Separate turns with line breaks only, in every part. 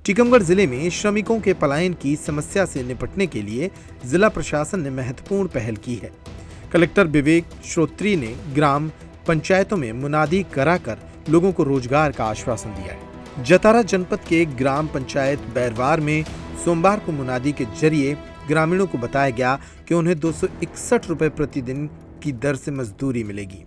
टीकमगढ़ जिले में श्रमिकों के पलायन की समस्या से निपटने के लिए जिला प्रशासन ने महत्वपूर्ण पहल की है। कलेक्टर विवेक श्रोत्री ने ग्राम पंचायतों में मुनादी कराकर लोगों को रोजगार का आश्वासन दिया है। जतारा जनपद के ग्राम पंचायत बैरवार में सोमवार को मुनादी के जरिए ग्रामीणों को बताया गया कि उन्हें 261 रुपए प्रतिदिन की दर से मजदूरी मिलेगी।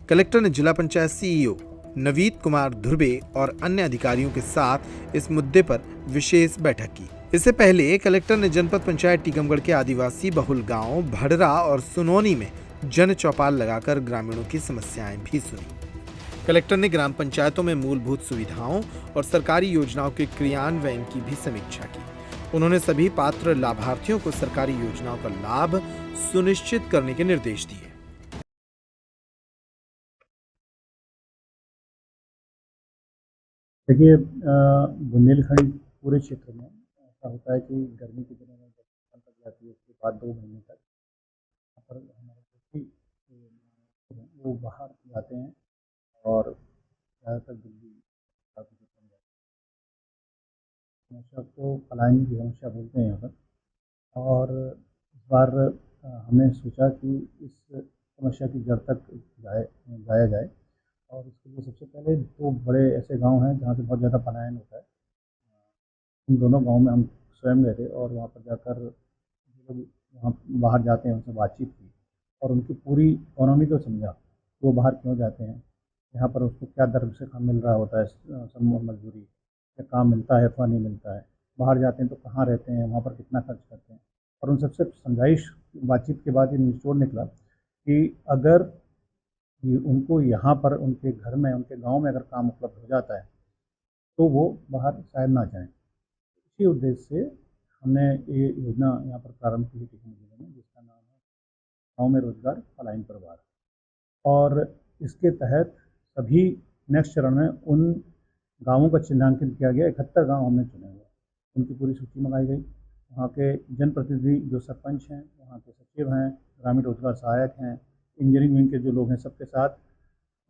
कलेक्टर ने जिला पंचायत सीईओ नवीद कुमार धुर्वे और अन्य अधिकारियों के साथ इस मुद्दे पर विशेष बैठक की। इससे पहले कलेक्टर ने जनपद पंचायत टीकमगढ़ के आदिवासी बहुल गांव भड़रा और सुनौनी में जन चौपाल लगाकर ग्रामीणों की समस्याएं भी सुनी। कलेक्टर ने ग्राम पंचायतों में मूलभूत सुविधाओं और सरकारी योजनाओं के क्रियान्वयन की भी समीक्षा की। उन्होंने सभी पात्र लाभार्थियों को सरकारी योजनाओं का लाभ सुनिश्चित करने के निर्देश दिए।
देखिए, बुंदेलखंड पूरे क्षेत्र में ऐसा होता है कि गर्मी के दिनों में जब फसल पक जाती है उसके बाद 2 महीने तक यहाँ पर हमारे व्यक्ति वो बाहर जाते हैं और ज़्यादातर दिल्ली समस्या को पलायन की समस्या बोलते हैं यहाँ पर। और इस बार हमने सोचा कि इस समस्या की जड़ तक जाया जाए और इसके लिए सबसे पहले 2 बड़े ऐसे गांव हैं जहां से बहुत ज़्यादा पलायन होता है। इन दोनों गांव में हम स्वयं गए थे और वहां पर जाकर जो लोग वहाँ बाहर जाते हैं उनसे बातचीत की और उनकी पूरी इकोनॉमी को समझा कि वो बाहर क्यों जाते हैं, यहाँ पर उसको क्या दर से काम मिल रहा होता है, समूह मजदूरी क्या काम मिलता है अथवा नहीं मिलता है, बाहर जाते हैं तो कहाँ रहते हैं, वहाँ पर कितना खर्च करते हैं। और उन सबसे समझाइश बातचीत के बाद ये निचोड़ निकला कि अगर उनको यहाँ पर उनके घर में उनके गांव में अगर काम उपलब्ध हो जाता है तो वो बाहर शायद ना जाएं। इसी उद्देश्य से हमने ये योजना यहाँ पर प्रारंभ की है टीकमगढ़ जिले में, जिसका नाम है गाँव में रोजगार पलायन परिवार। और इसके तहत सभी नेक्स्ट चरण में उन गाँवों का चिन्हांकन किया गया। 71 गाँव हमने चुने हुए, उनकी पूरी सूची मंगाई गई। वहाँ के जनप्रतिनिधि जो सरपंच हैं, वहाँ के सचिव हैं, ग्रामीण रोजगार सहायक हैं, इंजीनियरिंग विंग के जो लोग हैं, सबके साथ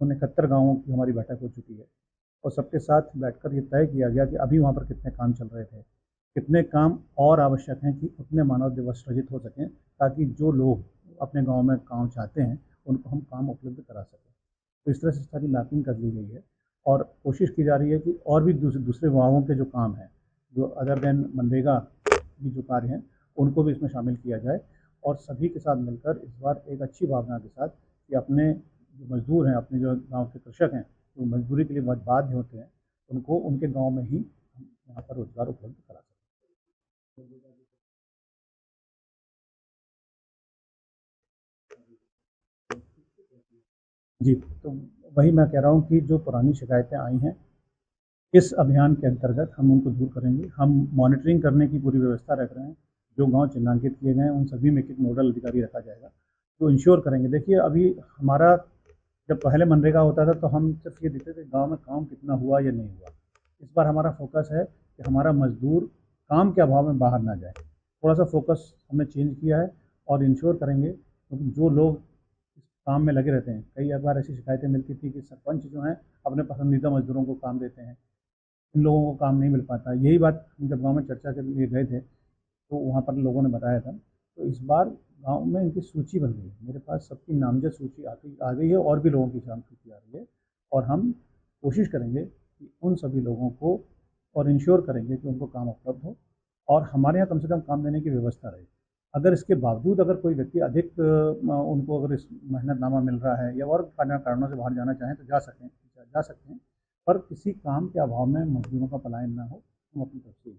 उन 71 गाँवों की हमारी बैठक हो चुकी है और सबके साथ बैठकर ये तय किया गया कि अभी वहाँ पर कितने काम चल रहे थे, कितने काम और आवश्यक हैं कि उतने मानव दिवस सृजित हो सकें ताकि जो लोग अपने गाँव में काम चाहते हैं उनको हम काम उपलब्ध करा सकें। तो इस तरह से सारी मैपिंग कर ली गई है और कोशिश की जा रही है कि और भी दूसरे विभागों के जो काम हैं, जो अदर देन मनरेगा की जो कार्य हैं, उनको भी इसमें शामिल किया जाए और सभी के साथ मिलकर इस बार एक अच्छी भावना के साथ कि अपने जो मजदूर हैं, अपने जो गांव के कृषक हैं, जो मजदूरी के लिए बाध्य होते हैं, उनको उनके गांव में ही यहाँ पर रोजगार उपलब्ध करा सकें। जी, तो वही मैं कह रहा हूँ कि जो पुरानी शिकायतें आई हैं, इस अभियान के अंतर्गत हम उनको दूर करेंगे। हम मॉनिटरिंग करने की पूरी व्यवस्था रख रहे हैं। जो गांव चिन्हांकित किए गए हैं उन सभी में एक नोडल अधिकारी रखा जाएगा जो इंश्योर करेंगे। देखिए, अभी हमारा जब पहले मनरेगा होता था तो हम सिर्फ ये देखते थे गांव में काम कितना हुआ या नहीं हुआ। इस बार हमारा फोकस है कि हमारा मजदूर काम के अभाव में बाहर ना जाए। थोड़ा सा फोकस हमने चेंज किया है और इंश्योर करेंगे क्योंकि जो लोग इस काम में लगे रहते हैं, कई बार ऐसी शिकायतें मिलती थी कि सरपंच जो हैं अपने पसंदीदा मजदूरों को काम देते हैं, इन लोगों को काम नहीं मिल पाता। यही बात हम जब गाँव में चर्चा के लिए गए थे तो वहाँ पर लोगों ने बताया था। तो इस बार गाँव में इनकी सूची बन गई है, मेरे पास सबकी नामजद सूची आ गई है और भी लोगों की सूची आ रही है और हम कोशिश करेंगे कि उन सभी लोगों को और इंश्योर करेंगे कि उनको काम उपलब्ध हो और हमारे यहाँ कम से कम काम देने की व्यवस्था रहे। अगर इसके बावजूद अगर कोई व्यक्ति अधिक उनको अगर इस मेहनतनामा मिल रहा है या और कारणों से बाहर जाना चाहें तो जा सकते हैं, पर किसी काम के अभाव में मजदूरों का पलायन ना हो, हम अपनी तरफ से